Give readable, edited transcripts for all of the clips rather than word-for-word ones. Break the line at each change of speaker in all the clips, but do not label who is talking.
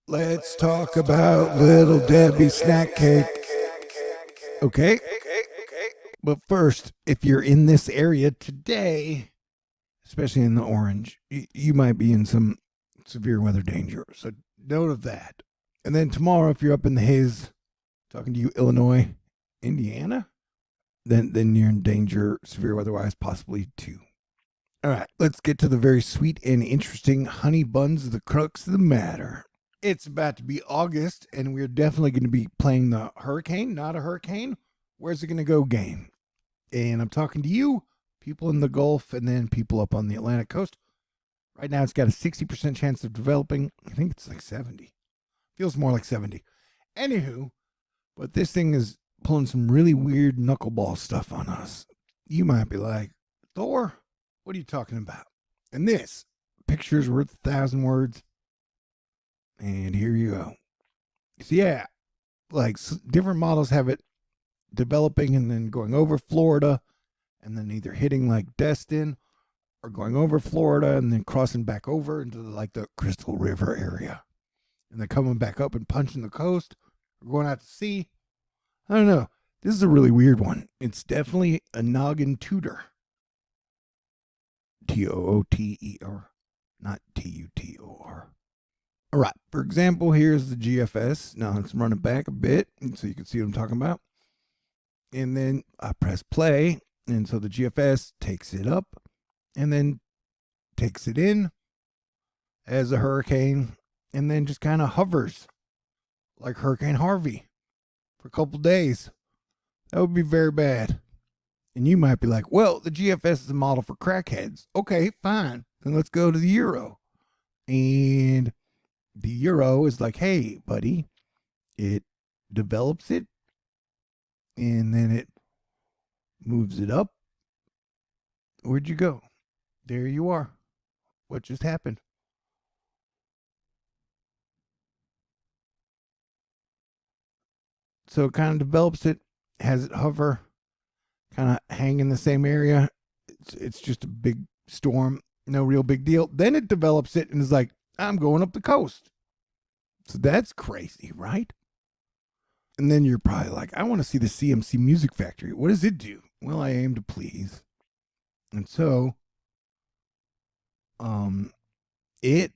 Let's talk about Little Debbie snack cake. Okay? But first, if you're in this area today, especially in the orange, you might be in some severe weather danger. So note of that. And then tomorrow, if you're up in the haze, talking to you, Illinois, Indiana, then you're in danger, severe weather-wise, possibly too. All right, let's get to the very sweet and interesting honey buns, the crux of the matter. It's about to be August, and we're definitely going to be playing the hurricane, not a hurricane. Where's it going to go game? And I'm talking to you, people in the Gulf, and then people up on the Atlantic coast. Right now, it's got a 60% chance of developing. I think it's like 70. Feels more like 70. Anywho, but this thing is pulling some really weird knuckleball stuff on us. You might be like, Thor, what are you talking about? And this, picture's worth 1,000 words. And here you go. So yeah, like different models have it developing and then going over Florida and then either hitting like Destin or going over Florida and then crossing back over into like the Crystal River area. And then coming back up and punching the coast or going out to sea. I don't know. This is a really weird one. It's definitely a noggin tutor. Tooter, not Tutor. All right, for example, here's the GFS. Now let's run it back a bit so you can see what I'm talking about. And then I press play, and so the GFS takes it up and then takes it in as a hurricane and then just kind of hovers like Hurricane Harvey for a couple days. That would be very bad. And you might be like, well, the GFS is a model for crackheads. Okay, fine. Then let's go to the Euro. And the Euro is like, hey, buddy, it develops it, and then it moves it up. Where'd you go? There you are. What just happened? So it kind of develops it, has it hover, kind of hang in the same area. It's just a big storm, no real big deal. Then it develops it and is like, I'm going up the coast. So that's crazy, right? And then you're probably like, I want to see the CMC Music Factory. What does it do? Well, I aim to please. And so, it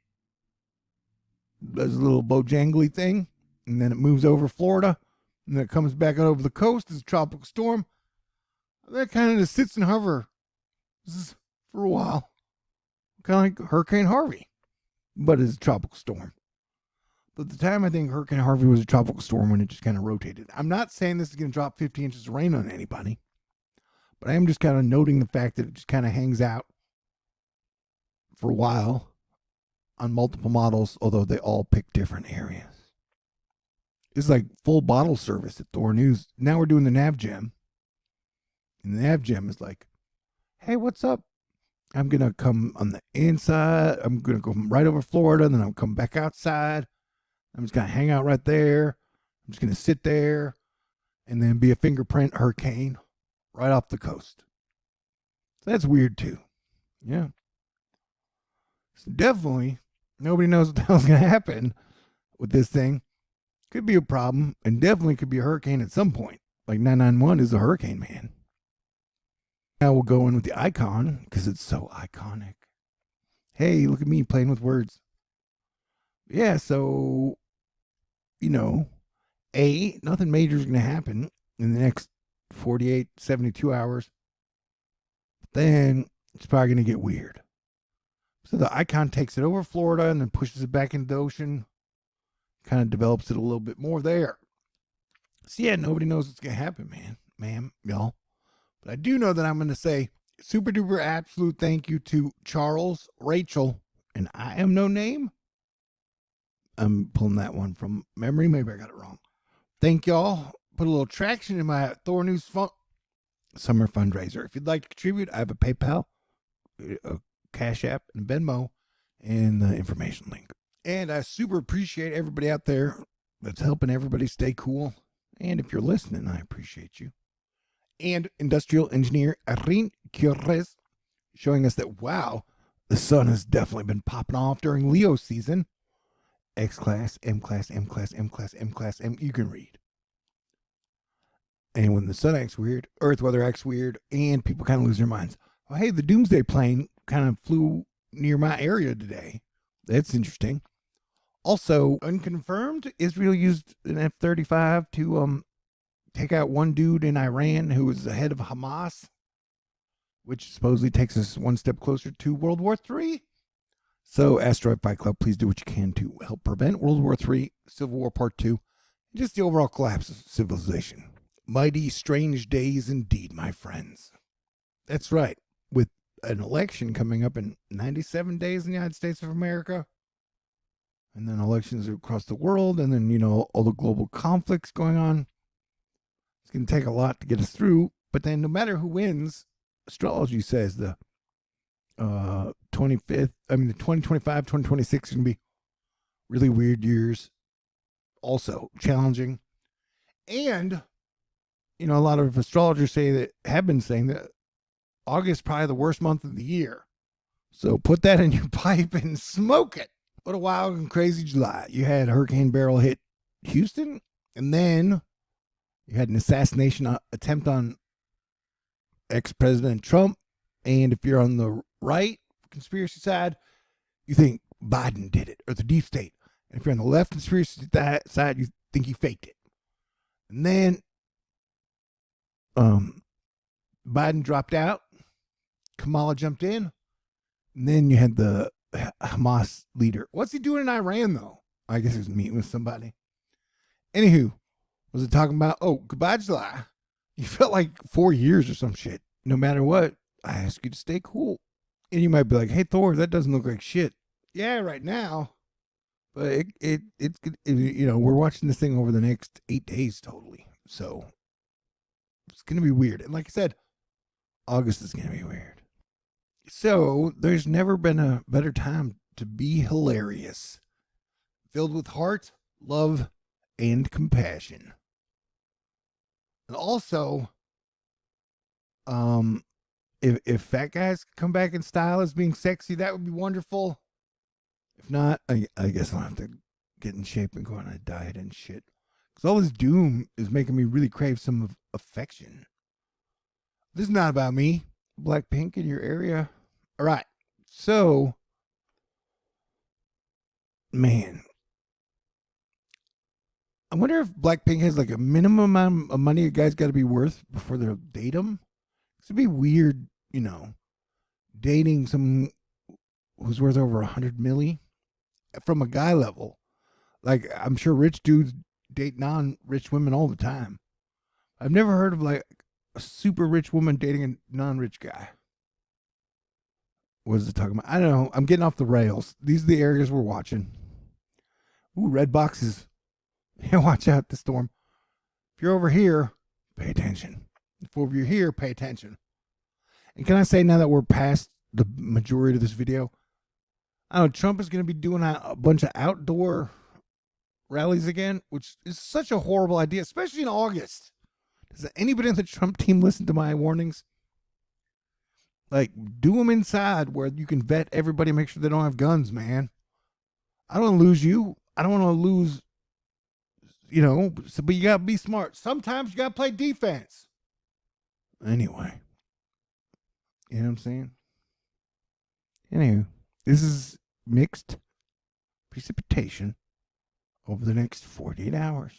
does a little bojangly thing, and then it moves over Florida, and then it comes back out over the coast as a tropical storm. That kind of just sits and hover for a while. Kind of like Hurricane Harvey, but it's a tropical storm. But at the time, I think Hurricane Harvey was a tropical storm when it just kind of rotated. I'm not saying this is going to drop 50 inches of rain on anybody, but I am just kind of noting the fact that it just kind of hangs out for a while on multiple models, although they all pick different areas. It's like full bottle service at THORnews. Now we're doing the nav gem. And the nav gem is like, hey, what's up? I'm going to come on the inside. I'm going to go right over Florida, and then I'll come back outside. I'm just going to hang out right there. I'm just going to sit there and then be a fingerprint hurricane right off the coast. So that's weird too. Yeah. So definitely, nobody knows what the hell's going to happen with this thing. Could be a problem and definitely could be a hurricane at some point. Like 991 is a hurricane, man. Now we'll go in with the icon because it's so iconic. Hey, look at me playing with words. Yeah, so, nothing major is going to happen in the next 48, 72 hours. Then it's probably going to get weird. So the icon takes it over Florida and then pushes it back into the ocean. Kind of develops it a little bit more there. So yeah, nobody knows what's going to happen, man. Ma'am, y'all. But I do know that I'm going to say super duper absolute thank you to Charles, Rachel, and I am no name. I'm pulling that one from memory. Maybe I got it wrong. Thank y'all. Put a little traction in my THORnews summer fundraiser. If you'd like to contribute, I have a PayPal, a CashApp, and Venmo, and the information link. And I super appreciate everybody out there that's helping everybody stay cool. And if you're listening, I appreciate you. And industrial engineer Arin Kures showing us that, wow, the sun has definitely been popping off during Leo season. X class, M class, M class, M class, M class, M. You can read. And when the sun acts weird, Earth weather acts weird, and people kind of lose their minds. Oh, hey, the doomsday plane kind of flew near my area today. That's interesting. Also, unconfirmed, Israel used an F-35 to take out one dude in Iran who was the head of Hamas, which supposedly takes us one step closer to World War III. So, Asteroid Fight Club, please do what you can to help prevent World War III, Civil War Part 2, and just the overall collapse of civilization. Mighty strange days indeed, my friends. That's right. With an election coming up in 97 days in the United States of America, and then elections across the world, and then, all the global conflicts going on, it's going to take a lot to get us through. But then no matter who wins, astrology says the 2025, 2026 is going to be really weird years, also challenging. And, a lot of astrologers have been saying that August is probably the worst month of the year. So put that in your pipe and smoke it. What a wild and crazy July. You had Hurricane Beryl hit Houston, and then you had an assassination attempt on ex-President Trump. And if you're on the right conspiracy side, you think Biden did it, or the deep state. And if you're on the left conspiracy side, you think he faked it. And then Biden dropped out. Kamala jumped in. And then you had the Hamas leader. What's he doing in Iran, though? I guess he was meeting with somebody. Anywho, was it talking about, goodbye, July? You felt like 4 years or some shit. No matter what, I ask you to stay cool. And you might be like, hey, Thor, that doesn't look like shit. Yeah, right now. But we're watching this thing over the next 8 days totally. So it's going to be weird. And like I said, August is going to be weird. So there's never been a better time to be hilarious, filled with heart, love, and compassion. And also, if fat guys come back in style as being sexy, that would be wonderful. If not, I guess I'll have to get in shape and go on a diet and shit. Because all this doom is making me really crave some affection. This is not about me. Blackpink in your area. All right. So, man, I wonder if Blackpink has like a minimum amount of money a guy's got to be worth before they'll date him. It'd be weird, dating someone who's worth over 100 milli from a guy level. Like, I'm sure rich dudes date non-rich women all the time. I've never heard of like a super rich woman dating a non-rich guy. What is it talking about? I don't know. I'm getting off the rails. These are the areas we're watching. Ooh, red boxes. Yeah, watch out, the storm. If you're over here, pay attention. If over here, pay attention. And can I say now that we're past the majority of this video, I don't know, Trump is going to be doing a bunch of outdoor rallies again, which is such a horrible idea, especially in August. Does anybody on the Trump team listen to my warnings? Like, do them inside where you can vet everybody, make sure they don't have guns, man. I don't want to lose you. I don't want to lose, but you got to be smart. Sometimes you got to play defense. Anyway. You know what I'm saying? Anyway, this is mixed precipitation over the next 48 hours.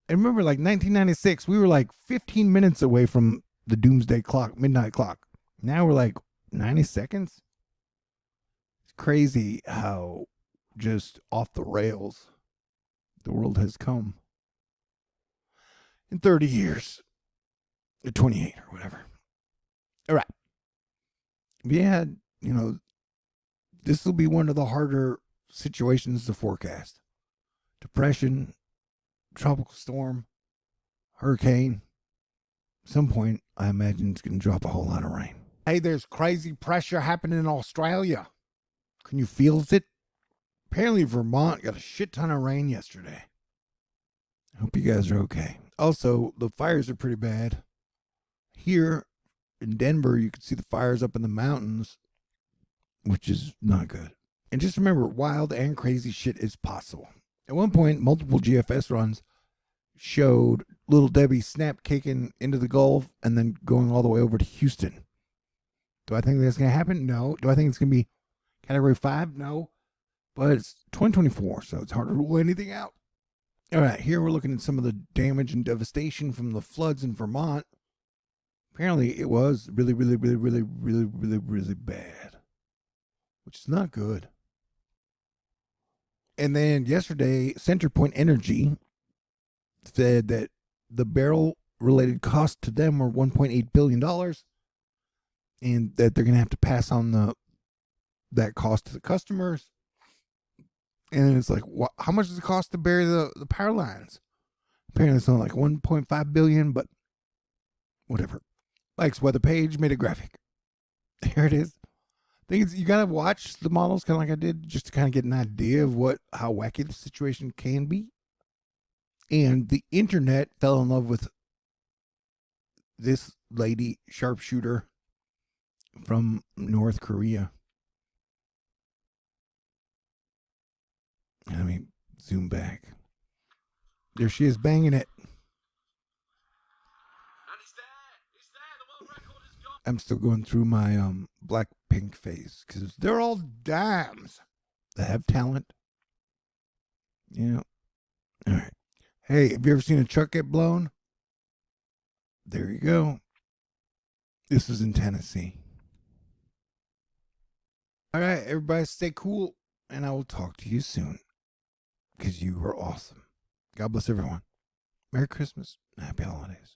And remember, like 1996, we were like 15 minutes away from the doomsday clock, midnight clock. Now we're like 90 seconds. It's crazy how just off the rails the world has come in 30 years, or 28 or whatever. All right. Yeah, this will be one of the harder situations to forecast. Depression, tropical storm, hurricane. At some point, I imagine it's going to drop a whole lot of rain. Hey, there's crazy pressure happening in Australia. Can you feel it? Apparently, Vermont got a shit ton of rain yesterday. I hope you guys are okay. Also, the fires are pretty bad. Here in Denver, you can see the fires up in the mountains, which is not good. And just remember, wild and crazy shit is possible. At one point, multiple GFS runs showed Little Debbie snap caking into the Gulf and then going all the way over to Houston. Do I think that's going to happen? No. Do I think it's going to be Category 5? No. But it's 2024, so it's hard to rule anything out. All right, here we're looking at some of the damage and devastation from the floods in Vermont. Apparently, it was really, really, really, really, really, really, really bad, which is not good. And then yesterday, Centerpoint Energy said that the barrel-related costs to them were $1.8 billion, and that they're going to have to pass on that cost to the customers. And it's like, how much does it cost to bury the power lines? Apparently it's not like $1.5 billion, but whatever. Mike's weather page made a graphic. Here it is. I think you gotta watch the models kind of like I did, just to kind of get an idea of how wacky the situation can be. And the internet fell in love with this lady sharpshooter from North Korea. Let me zoom back. There she is, banging it. I'm still going through my Blackpink phase because they're all dimes that have talent. Yeah. All right. Hey, have you ever seen a truck get blown? There you go. This was in Tennessee. All right, everybody stay cool, and I will talk to you soon because you were awesome. God bless everyone. Merry Christmas. Happy holidays.